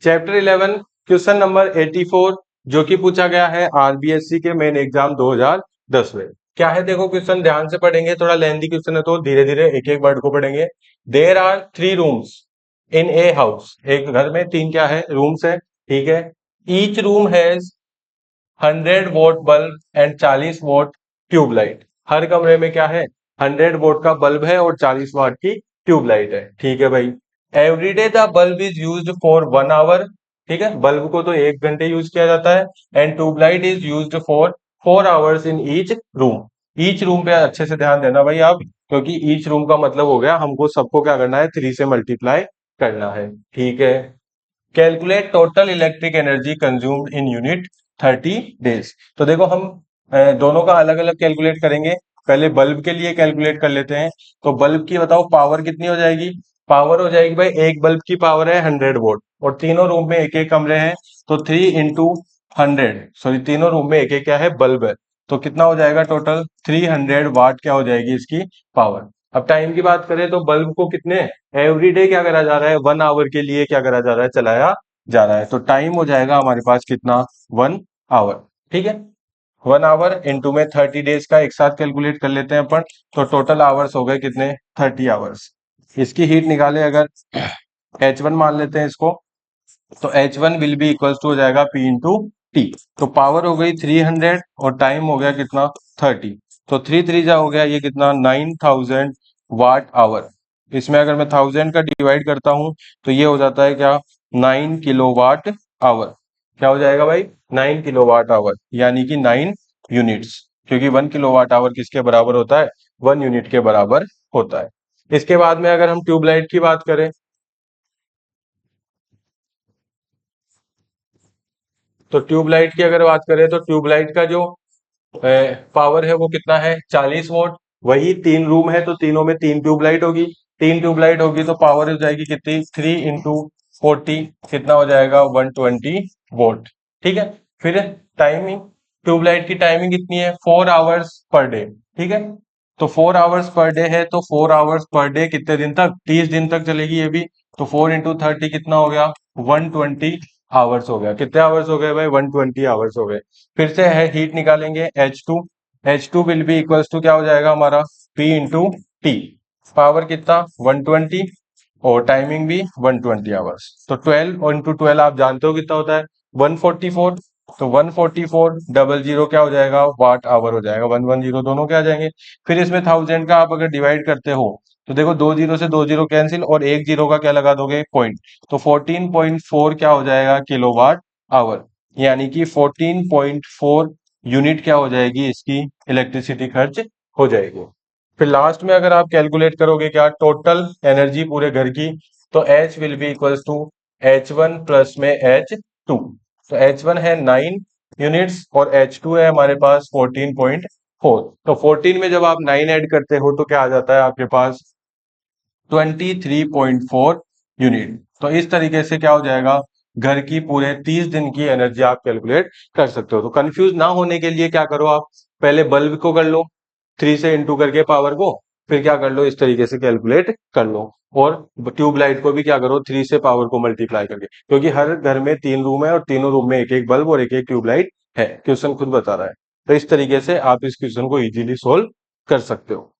Chapter 11 question number 84 जो कि पूछा गया है आरबीएससी के मेन एग्जाम 2010 में। क्या है देखो क्वेश्चन ध्यान से पढ़ेंगे, थोड़ा लेंथी क्वेश्चन है तो धीरे धीरे एक एक वर्ड को पढ़ेंगे। There are 3 rooms in a house, एक घर में 3 क्या है रूम्स है, ठीक है। Each room has 100 watt bulb and 40 watt tube light. हर कमरे में क्या है 100 वोट का बल्ब है और 40 वाट की ट्यूबलाइट है, ठीक है भाई। Everyday the bulb is used for 1 hour, ठीक है, बल्ब को तो 1 घंटे यूज किया जाता है। And tubelight is used for 4 hours in each room. Each room पे अच्छे से ध्यान देना भाई आप, क्योंकि ईच रूम का मतलब हो गया हमको सबको क्या करना है 3 से मल्टीप्लाई करना है, ठीक है। Calculate total electric energy consumed in unit 30 days. तो देखो हम दोनों का अलग अलग कैलकुलेट करेंगे। पहले बल्ब के लिए कैलकुलेट कर लेते हैं। तो बल्ब की बताओ पावर कितनी हो जाएगी। पावर हो जाएगी भाई, एक बल्ब की पावर है 100 वोट और तीनों रूम में एक एक कमरे हैं, तो 3 इंटू 100, सॉरी तीनों रूम में एक एक क्या है बल्ब है, तो कितना हो जाएगा टोटल 300 वाट क्या हो जाएगी इसकी पावर। अब टाइम की बात करें तो बल्ब को कितने एवरीडे क्या करा जा रहा है 1 आवर के लिए क्या करा जा रहा है चलाया जा रहा है, तो टाइम हो जाएगा हमारे पास कितना 1 आवर, ठीक है। 1 आवर इंटू में 30 डेज का एक साथ कैलकुलेट कर लेते हैं अपन, तो टोटल आवर्स हो गए कितने 30 आवर्स। इसकी हीट निकाले अगर H1 मान लेते हैं इसको, तो H1 will be equals to हो जाएगा P इंटू टी। तो पावर हो गई 300 और टाइम हो गया कितना 30, तो 3 3 जा हो गया ये कितना 9000 वाट आवर। इसमें अगर मैं 1000 का डिवाइड करता हूं तो ये हो जाता है क्या 9 किलोवाट आवर। क्या हो जाएगा भाई 9 किलोवाट आवर, यानी कि 9 यूनिट्स, क्योंकि 1 किलोवाट आवर किसके बराबर होता है 1 यूनिट के बराबर होता है। इसके बाद में अगर हम ट्यूबलाइट की बात करें, तो ट्यूबलाइट की अगर बात करें तो ट्यूबलाइट का जो पावर है वो कितना है 40 वोट। वही 3 रूम है तो तीनों में 3 ट्यूबलाइट होगी, 3 ट्यूबलाइट होगी तो पावर हो जाएगी कितनी 3 इंटू 40, कितना हो जाएगा 120 वोट, ठीक है। फिर टाइमिंग, ट्यूबलाइट की टाइमिंग कितनी है 4 आवर्स पर डे, ठीक है। तो 4 आवर्स पर डे है तो 4 आवर्स पर डे कितने दिन तक 30 दिन तक चलेगी ये भी, तो 4 इंटू 30 कितना हो गया 120 आवर्स हो गया। कितने आवर्स हो गए भाई 120 आवर्स हो गए। फिर से है हीट निकालेंगे H2, H2 will be equals to क्या हो जाएगा हमारा P इंटू टी। पावर कितना 120 और टाइमिंग भी 120 आवर्स, तो 12 इंटू 12 आप जानते हो कितना होता है 144। तो 144 डबल जीरो क्या हो जाएगा वाट आवर हो जाएगा, 110 दोनों क्या आ जाएंगे। फिर इसमें 1000 का आप अगर डिवाइड करते हो तो देखो 2 जीरो से 2 जीरो कैंसिल और 1 जीरो का क्या लगा दोगे पॉइंट, तो 14.4 क्या हो जाएगा किलोवाट आवर, यानी कि 14.4 यूनिट क्या हो जाएगी इसकी इलेक्ट्रिसिटी खर्च हो जाएगी। फिर लास्ट में अगर आप कैलकुलेट करोगे क्या टोटल एनर्जी पूरे घर की, तो H will be equals to H1 plus में H2। तो H1 है 9 यूनिट्स और H2 है हमारे पास 14.4। तो 14 में जब आप 9 ऐड करते हो तो क्या आ जाता है आपके पास 23.4 यूनिट। तो इस तरीके से क्या हो जाएगा घर की पूरे 30 दिन की एनर्जी आप कैलकुलेट कर सकते हो। तो कंफ्यूज ना होने के लिए क्या करो आप पहले बल्ब को कर लो 3 से इंटू करके पावर को, फिर क्या कर लो इस तरीके से कैलकुलेट कर लो, और ट्यूबलाइट को भी क्या करो 3 से पावर को मल्टीप्लाई करके, क्योंकि हर घर में 3 रूम है और तीनों रूम में एक एक बल्ब और एक एक ट्यूबलाइट है, क्वेश्चन खुद बता रहा है। तो इस तरीके से आप इस क्वेश्चन को इजीली सोल्व कर सकते हो।